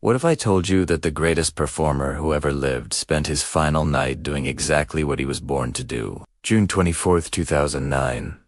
What if I told you that the greatest performer who ever lived spent his final night doing exactly what he was born to do? June 24th, 2009.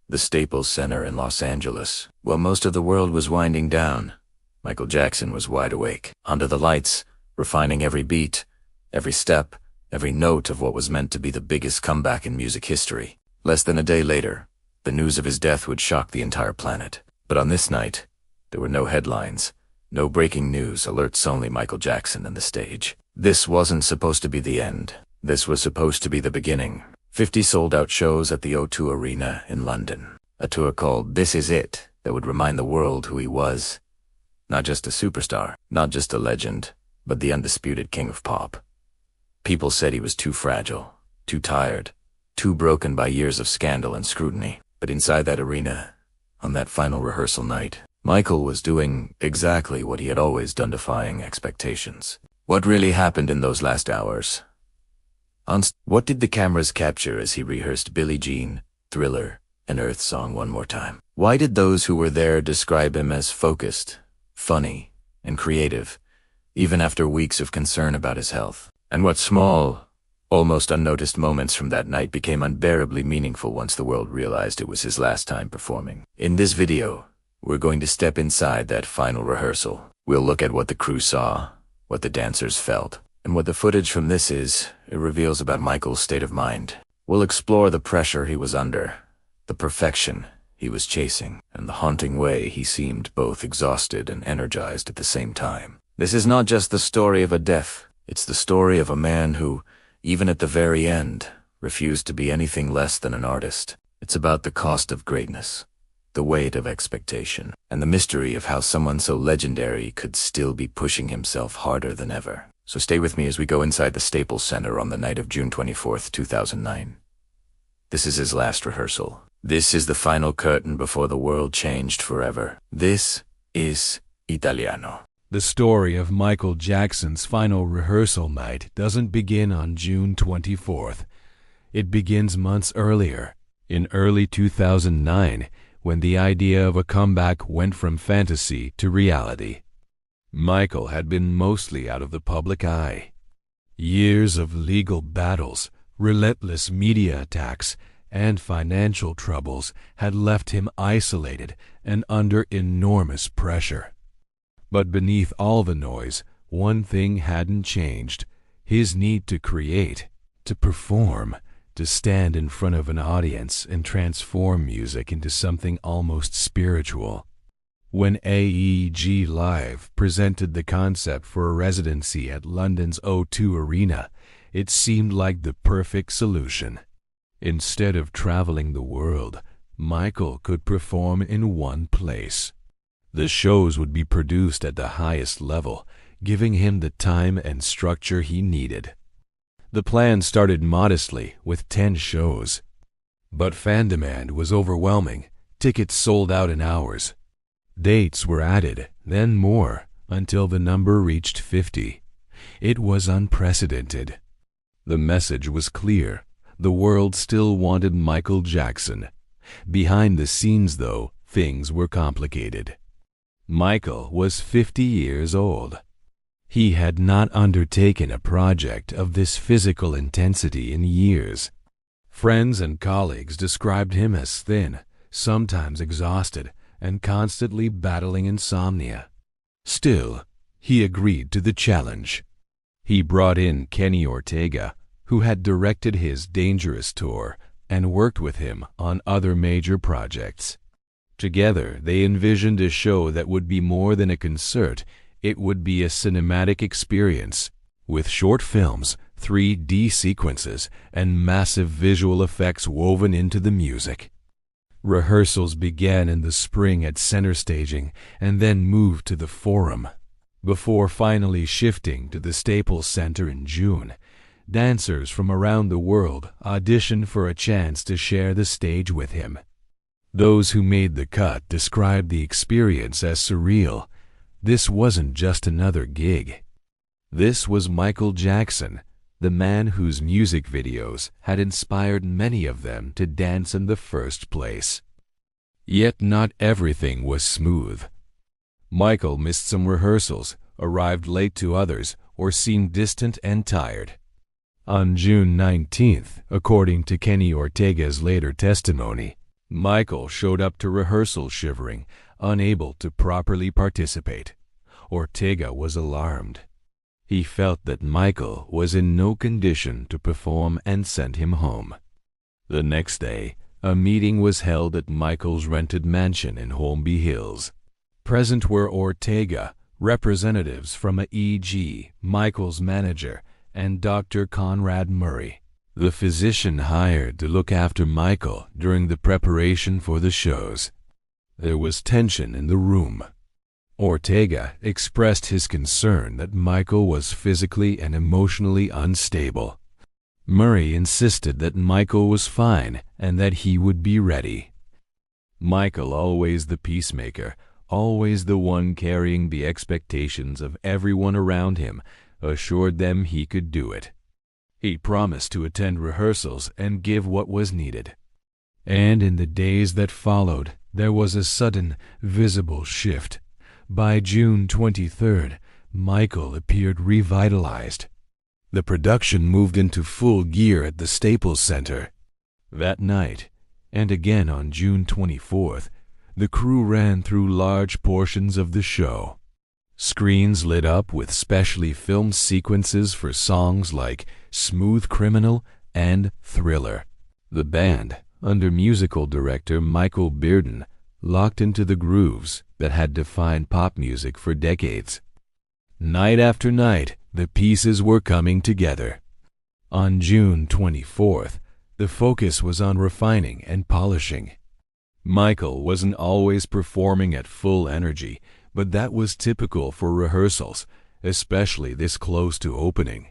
The Staples Center in Los Angeles. While most of the world was winding down, Michael Jackson was wide awake, under the lights, refining every beat, every step, every note of what was meant to be the biggest comeback in music history. Less than a day later, the news of his death would shock the entire planet. But on this night, there were no headlines, no breaking news, alerts, only Michael Jackson and the stage. This wasn't supposed to be the end. This was supposed to be the beginning. 50 sold-out shows at the O2 Arena in London. A tour called This Is It that would remind the world who he was. Not just a superstar, not just a legend, but the undisputed king of pop. People said he was too fragile, too tired, too broken by years of scandal and scrutiny. But inside that arena, on that final rehearsal night, Michael was doing exactly what he had always done, defying expectations. What really happened in those last hours? What did the cameras capture as he rehearsed Billie Jean, Thriller, and Earth Song one more time? Why did those who were there describe him as focused, funny, and creative, even after weeks of concern about his health? And what small, almost unnoticed moments from that night became unbearably meaningful once the world realized it was his last time performing? In this video, we're going to step inside that final rehearsal. We'll look at what the crew saw, what the dancers felt, and what the footage from this it reveals about Michael's state of mind. We'll explore the pressure he was under, the perfection he was chasing, and the haunting way he seemed both exhausted and energized at the same time. This is not just the story of a death. It's the story of a man who, even at the very end, refused to be anything less than an artist. It's about the cost of greatness, the weight of expectation, and the mystery of how someone so legendary could still be pushing himself harder than ever. So stay with me as we go inside the Staples Center on the night of June 24th, 2009. This is his last rehearsal. This is the final curtain before the world changed forever. This is Italiano. The story of Michael Jackson's final rehearsal night doesn't begin on June 24th. It begins months earlier, in early 2009, when the idea of a comeback went from fantasy to reality. Michael had been mostly out of the public eye. Years of legal battles, relentless media attacks, and financial troubles had left him isolated and under enormous pressure. But beneath all the noise, one thing hadn't changed: his need to create, to perform, to stand in front of an audience and transform music into something almost spiritual. When AEG Live presented the concept for a residency at London's O2 Arena, it seemed like the perfect solution. Instead of traveling the world, Michael could perform in one place. The shows would be produced at the highest level, giving him the time and structure he needed. The plan started modestly with 10 shows. But fan demand was overwhelming. Tickets sold out in hours. Dates were added, then more, until the number reached 50. It was unprecedented. The message was clear. The world still wanted Michael Jackson. Behind the scenes, though, things were complicated. Michael was 50 years old. He had not undertaken a project of this physical intensity in years. Friends and colleagues described him as thin, sometimes exhausted, and constantly battling insomnia. Still, he agreed to the challenge. He brought in Kenny Ortega, who had directed his Dangerous tour and worked with him on other major projects. Together, they envisioned a show that would be more than a concert. It would be a cinematic experience, with short films, 3D sequences, and massive visual effects woven into the music. Rehearsals began in the spring at Center Staging and then moved to the Forum, before finally shifting to the Staples Center in June. Dancers from around the world auditioned for a chance to share the stage with him. Those who made the cut described the experience as surreal. This wasn't just another gig. This was Michael Jackson, the man whose music videos had inspired many of them to dance in the first place. Yet not everything was smooth. Michael missed some rehearsals, arrived late to others, or seemed distant and tired. On June 19th, according to Kenny Ortega's later testimony, Michael showed up to rehearsal shivering, unable to properly participate. Ortega was alarmed. He felt that Michael was in no condition to perform and sent him home. The next day, a meeting was held at Michael's rented mansion in Holmby Hills. Present were Ortega, representatives from E.G., Michael's manager, and Dr. Conrad Murray, the physician hired to look after Michael during the preparation for the shows. There was tension in the room. Ortega expressed his concern that Michael was physically and emotionally unstable. Murray insisted that Michael was fine and that he would be ready. Michael, always the peacemaker, always the one carrying the expectations of everyone around him, assured them he could do it. He promised to attend rehearsals and give what was needed. And in the days that followed, there was a sudden, visible shift. By June 23rd, Michael appeared revitalized. The production moved into full gear at the Staples Center. That night, and again on June 24th, the crew ran through large portions of the show. Screens lit up with specially filmed sequences for songs like Smooth Criminal and Thriller. The band, under musical director Michael Bearden, locked into the grooves that had defined pop music for decades. Night after night, the pieces were coming together. On June 24th, the focus was on refining and polishing. Michael wasn't always performing at full energy, but that was typical for rehearsals, especially this close to opening.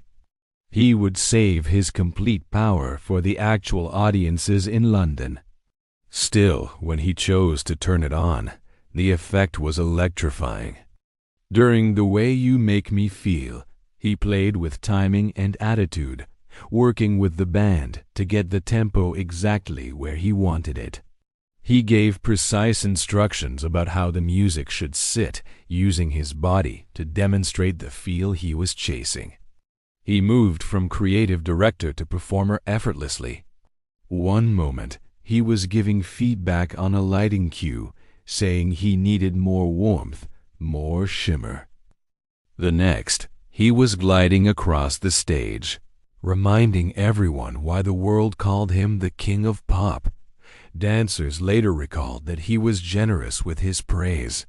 He would save his complete power for the actual audiences in London. Still, when he chose to turn it on, the effect was electrifying. During The Way You Make Me Feel, he played with timing and attitude, working with the band to get the tempo exactly where he wanted it. He gave precise instructions about how the music should sit, using his body to demonstrate the feel he was chasing. He moved from creative director to performer effortlessly. One moment, he was giving feedback on a lighting cue, saying he needed more warmth, more shimmer. The next, he was gliding across the stage, reminding everyone why the world called him the King of Pop. Dancers later recalled that he was generous with his praise.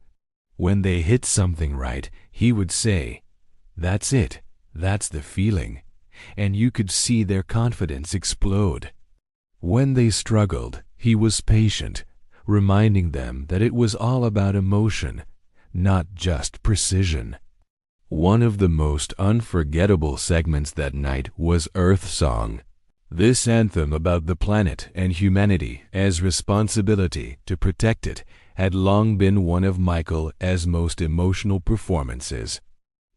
When they hit something right, he would say, "That's it, that's the feeling," and you could see their confidence explode. When they struggled, he was patient, reminding them that it was all about emotion, not just precision. One of the most unforgettable segments that night was Earth Song. This anthem about the planet and humanity as responsibility to protect it had long been one of Michael's most emotional performances.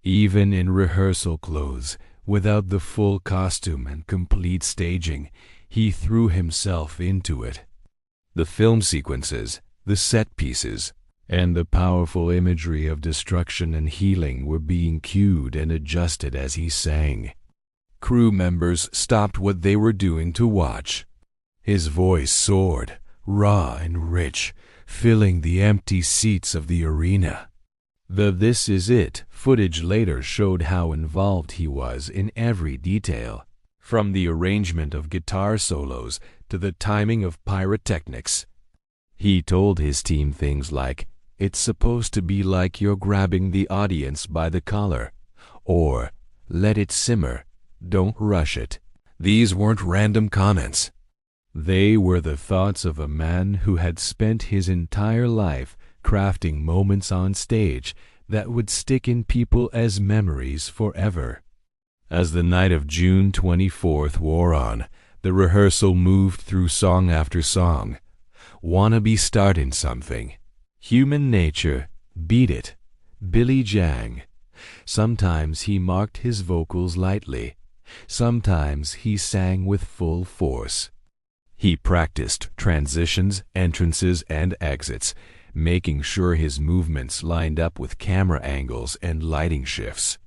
Even in rehearsal clothes, without the full costume and complete staging, he threw himself into it. The film sequences, the set pieces, and the powerful imagery of destruction and healing were being cued and adjusted as he sang. Crew members stopped what they were doing to watch. His voice soared, raw and rich, filling the empty seats of the arena. The "This Is It" footage later showed how involved he was in every detail, from the arrangement of guitar solos to the timing of pyrotechnics. He told his team things like, "It's supposed to be like you're grabbing the audience by the collar," or "Let it simmer, don't rush it." These weren't random comments. They were the thoughts of a man who had spent his entire life crafting moments on stage that would stick in people as memories forever. As the night of June 24th wore on, the rehearsal moved through song after song. "Wanna Be Startin' Something," "Human Nature," "Beat It," "Billy Jang." Sometimes he marked his vocals lightly. Sometimes he sang with full force. He practiced transitions, entrances, and exits, making sure his movements lined up with camera angles and lighting shifts.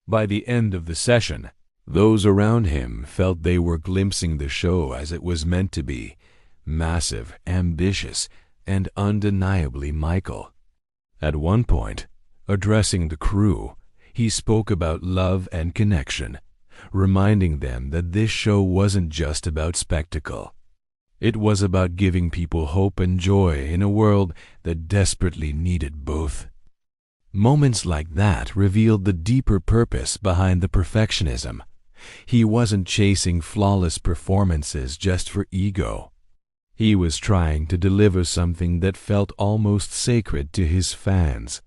By the end of the session, those around him felt they were glimpsing the show as it was meant to be: massive, ambitious, and undeniably Michael. At one point, addressing the crew, he spoke about love and connection, reminding them that this show wasn't just about spectacle. It was about giving people hope and joy in a world that desperately needed both. Moments like that revealed the deeper purpose behind the perfectionism. He wasn't chasing flawless performances just for ego. He was trying to deliver something that felt almost sacred to his fans.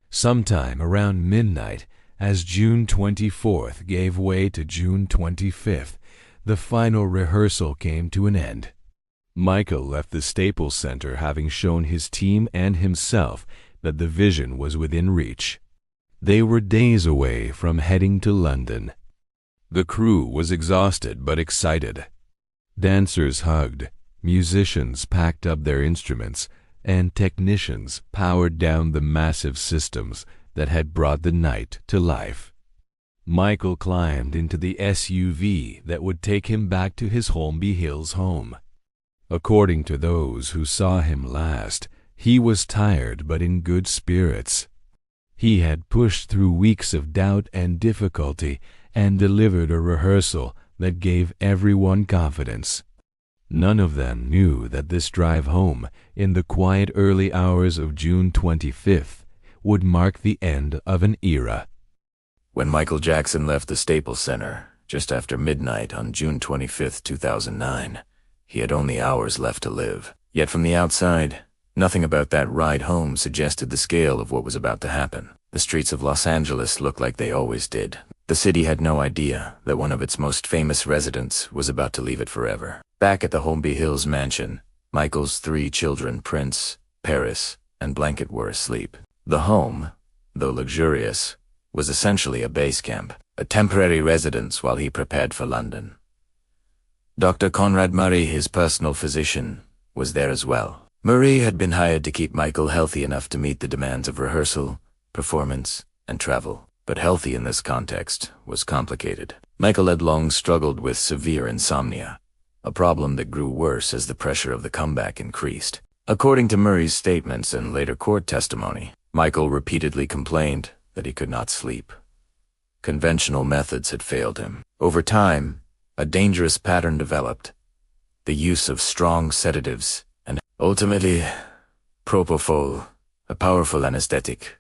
Sometime around midnight, as June 24th gave way to June 25th, the final rehearsal came to an end. Michael left the Staples Center having shown his team and himself that the vision was within reach. They were days away from heading to London. The crew was exhausted but excited. Dancers hugged, musicians packed up their instruments, and technicians powered down the massive systems that had brought the night to life. Michael climbed into the SUV that would take him back to his Holmby Hills home. According to those who saw him last, he was tired but in good spirits. He had pushed through weeks of doubt and difficulty and delivered a rehearsal that gave everyone confidence. None of them knew that this drive home, in the quiet early hours of June 25th, would mark the end of an era. When Michael Jackson left the Staples Center, just after midnight on June 25, 2009, he had only hours left to live. Yet from the outside, nothing about that ride home suggested the scale of what was about to happen. The streets of Los Angeles looked like they always did. The city had no idea that one of its most famous residents was about to leave it forever. Back at the Holmby Hills mansion, Michael's 3 children, Prince, Paris, and Blanket, were asleep. The home, though luxurious, was essentially a base camp, a temporary residence while he prepared for London. Dr. Conrad Murray, his personal physician, was there as well. Murray had been hired to keep Michael healthy enough to meet the demands of rehearsal, performance, and travel. But healthy in this context was complicated. Michael had long struggled with severe insomnia, a problem that grew worse as the pressure of the comeback increased. According to Murray's statements and later court testimony, Michael repeatedly complained that he could not sleep. Conventional methods had failed him. Over time, a dangerous pattern developed: the use of strong sedatives and, ultimately, propofol, a powerful anesthetic,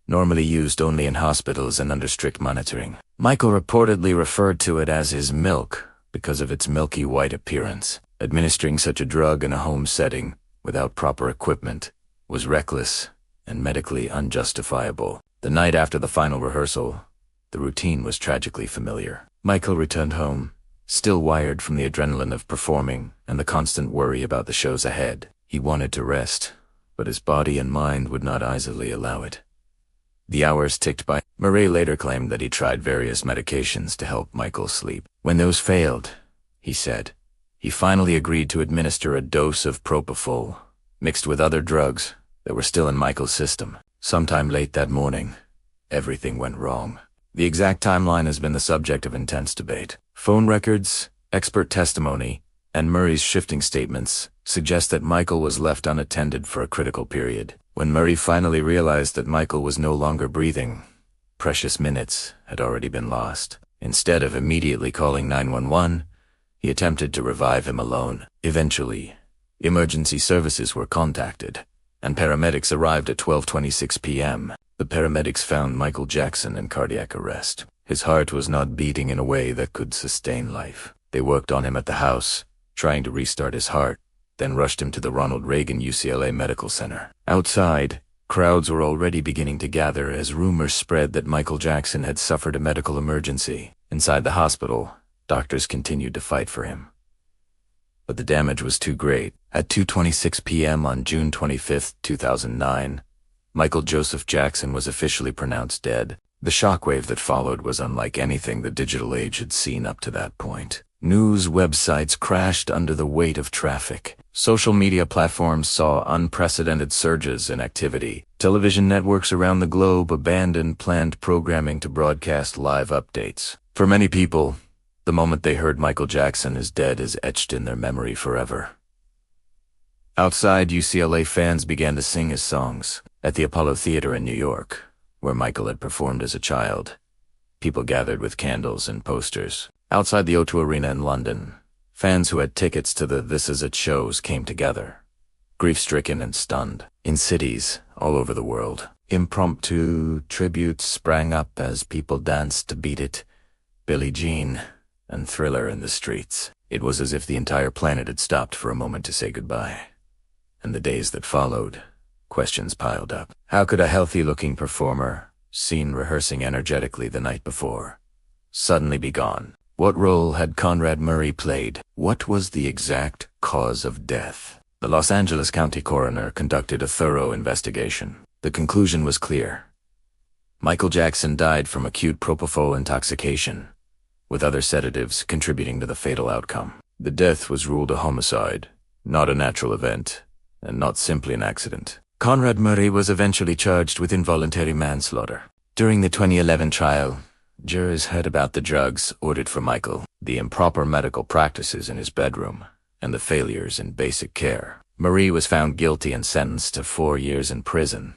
normally used only in hospitals and under strict monitoring. Michael reportedly referred to it as his milk because of its milky white appearance. Administering such a drug in a home setting without proper equipment was reckless and medically unjustifiable. The night after the final rehearsal, the routine was tragically familiar. Michael returned home, still wired from the adrenaline of performing and the constant worry about the shows ahead. He wanted to rest, but his body and mind would not easily allow it. The hours ticked by. Murray later claimed that he tried various medications to help Michael sleep. When those failed, he said, he finally agreed to administer a dose of propofol, mixed with other drugs that were still in Michael's system. Sometime late that morning, everything went wrong. The exact timeline has been the subject of intense debate. Phone records, expert testimony, and Murray's shifting statements suggest that Michael was left unattended for a critical period. When Murray finally realized that Michael was no longer breathing, precious minutes had already been lost. Instead of immediately calling 911, he attempted to revive him alone. Eventually, emergency services were contacted, and paramedics arrived at 12:26 p.m. The paramedics found Michael Jackson in cardiac arrest. His heart was not beating in a way that could sustain life. They worked on him at the house, trying to restart his heart, then rushed him to the Ronald Reagan UCLA Medical Center. Outside, crowds were already beginning to gather as rumors spread that Michael Jackson had suffered a medical emergency. Inside the hospital, doctors continued to fight for him. But the damage was too great. At 2:26 p.m. on June 25, 2009, Michael Joseph Jackson was officially pronounced dead. The shockwave that followed was unlike anything the digital age had seen up to that point. News websites crashed under the weight of traffic. Social media platforms saw unprecedented surges in activity. Television networks around the globe abandoned planned programming to broadcast live updates. For many people, the moment they heard Michael Jackson is dead is etched in their memory forever. Outside, UCLA fans began to sing his songs. At the Apollo Theater in New York, where Michael had performed as a child, people gathered with candles and posters. Outside the O2 Arena in London, fans who had tickets to the This Is It shows came together, grief-stricken and stunned. In cities all over the world, impromptu tributes sprang up as people danced to Beat It, Billie Jean, and Thriller in the streets. It was as if the entire planet had stopped for a moment to say goodbye. And the days that followed, questions piled up. How could a healthy-looking performer, seen rehearsing energetically the night before, suddenly be gone? What role had Conrad Murray played? What was the exact cause of death? The Los Angeles County coroner conducted a thorough investigation. The conclusion was clear. Michael Jackson died from acute propofol intoxication, with other sedatives contributing to the fatal outcome. The death was ruled a homicide, not a natural event, and not simply an accident. Conrad Murray was eventually charged with involuntary manslaughter. During the 2011 trial, jurors heard about the drugs ordered for Michael, the improper medical practices in his bedroom, and the failures in basic care. Murray was found guilty and sentenced to 4 years in prison,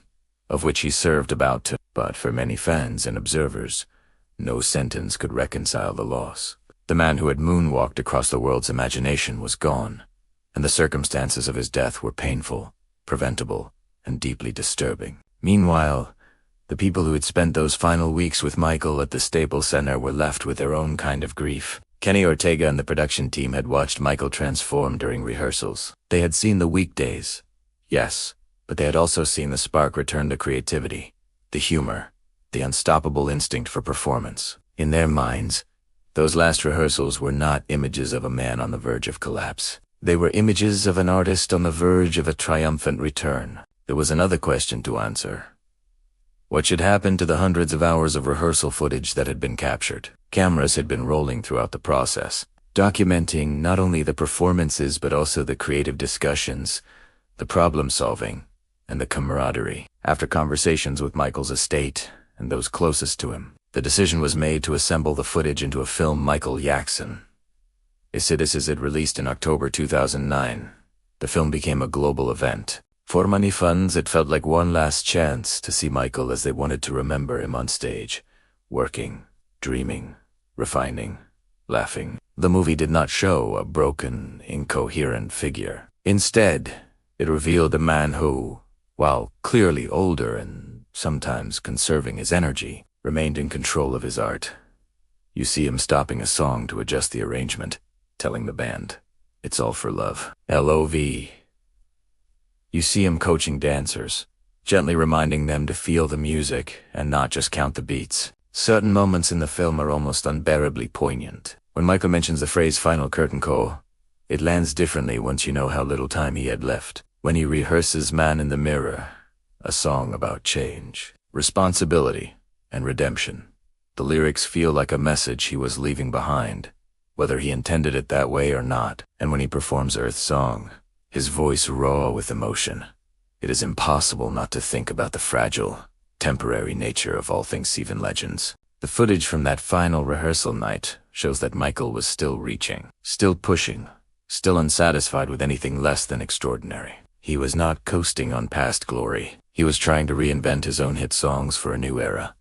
of which he served about 2. But for many fans and observers, no sentence could reconcile the loss. The man who had moonwalked across the world's imagination was gone, and the circumstances of his death were painful, preventable, and deeply disturbing. Meanwhile, the people who had spent those final weeks with Michael at the Staples Center were left with their own kind of grief. Kenny Ortega and the production team had watched Michael transform during rehearsals. They had seen the weekdays, yes, but they had also seen the spark return to creativity, the humor, the unstoppable instinct for performance. In their minds, those last rehearsals were not images of a man on the verge of collapse. They were images of an artist on the verge of a triumphant return. There was another question to answer. What should happen to the hundreds of hours of rehearsal footage that had been captured? Cameras had been rolling throughout the process, documenting not only the performances but also the creative discussions, the problem-solving, and the camaraderie. After conversations with Michael's estate and those closest to him, the decision was made to assemble the footage into a film. Michael Jackson. Is it released in October 2009. The film became a global event. For many fans, it felt like one last chance to see Michael as they wanted to remember him on stage, working, dreaming, refining, laughing. The movie did not show a broken, incoherent figure. Instead, it revealed a man who, while clearly older and sometimes conserving his energy, remained in control of his art. You see him stopping a song to adjust the arrangement, telling the band, "It's all for love." L.O.V. You see him coaching dancers, gently reminding them to feel the music and not just count the beats. Certain moments in the film are almost unbearably poignant. When Michael mentions the phrase "final curtain call," it lands differently once you know how little time he had left. When he rehearses "Man in the Mirror," a song about change, responsibility, and redemption, the lyrics feel like a message he was leaving behind, whether he intended it that way or not. And when he performs Earth Song, his voice raw with emotion, it is impossible not to think about the fragile, temporary nature of all things Steven Legends. The footage from that final rehearsal night shows that Michael was still reaching, still pushing, still unsatisfied with anything less than extraordinary. He was not coasting on past glory. He was trying to reinvent his own hit songs for a new era,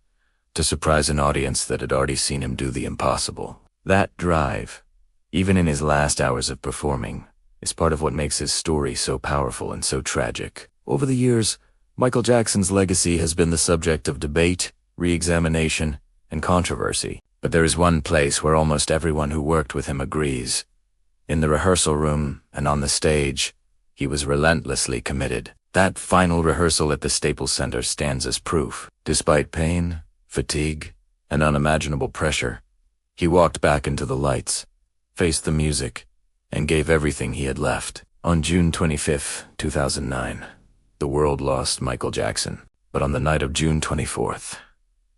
to surprise an audience that had already seen him do the impossible. That drive, even in his last hours of performing, is part of what makes his story so powerful and so tragic. Over the years, Michael Jackson's legacy has been the subject of debate, re-examination, and controversy. But there is one place where almost everyone who worked with him agrees. In the rehearsal room and on the stage, he was relentlessly committed. That final rehearsal at the Staples Center stands as proof. Despite pain, fatigue, and unimaginable pressure, he walked back into the lights, faced the music, and gave everything he had left. On June 25, 2009, the world lost Michael Jackson. But on the night of June 24th,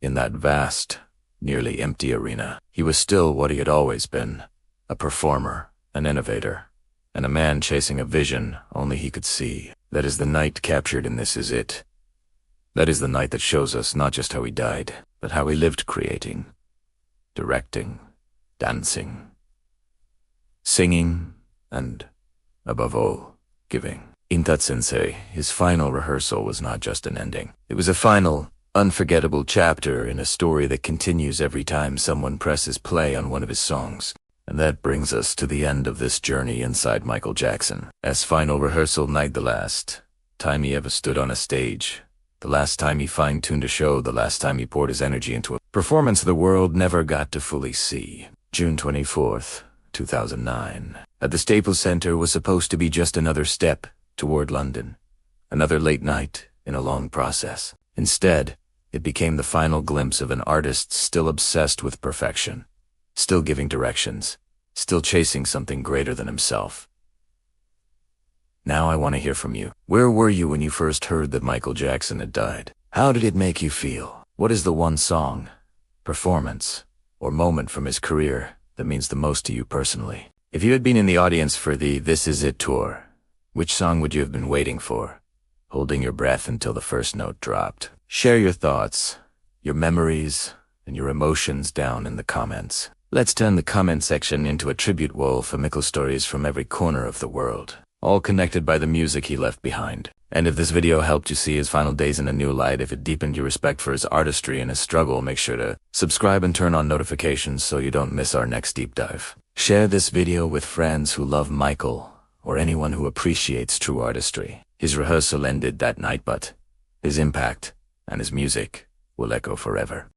in that vast, nearly empty arena, he was still what he had always been, a performer, an innovator, and a man chasing a vision only he could see. That is the night captured in This Is It. That is the night that shows us not just how he died, but how he lived creating, directing, dancing, singing, and, above all, giving. In Tatsensei, his final rehearsal was not just an ending. It was a final, unforgettable chapter in a story that continues every time someone presses play on one of his songs. And that brings us to the end of this journey inside Michael Jackson. As final rehearsal night, the last time he ever stood on a stage, the last time he fine-tuned a show, the last time he poured his energy into a performance the world never got to fully see. June 24th, 2009. At the Staples Center was supposed to be just another step toward London, another late night in a long process. Instead, it became the final glimpse of an artist still obsessed with perfection, still giving directions, still chasing something greater than himself. Now I want to hear from you. Where were you when you first heard that Michael Jackson had died? How did it make you feel? What is the one song, performance, or moment from his career that means the most to you personally? If you had been in the audience for the This Is It tour, which song would you have been waiting for, holding your breath until the first note dropped? Share your thoughts, your memories, and your emotions down in the comments. Let's turn the comment section into a tribute wall for Mikkel stories from every corner of the world, all connected by the music he left behind. And if this video helped you see his final days in a new light, if it deepened your respect for his artistry and his struggle, make sure to subscribe and turn on notifications so you don't miss our next deep dive. Share this video with friends who love Michael, or anyone who appreciates true artistry. His rehearsal ended that night, but his impact and his music will echo forever.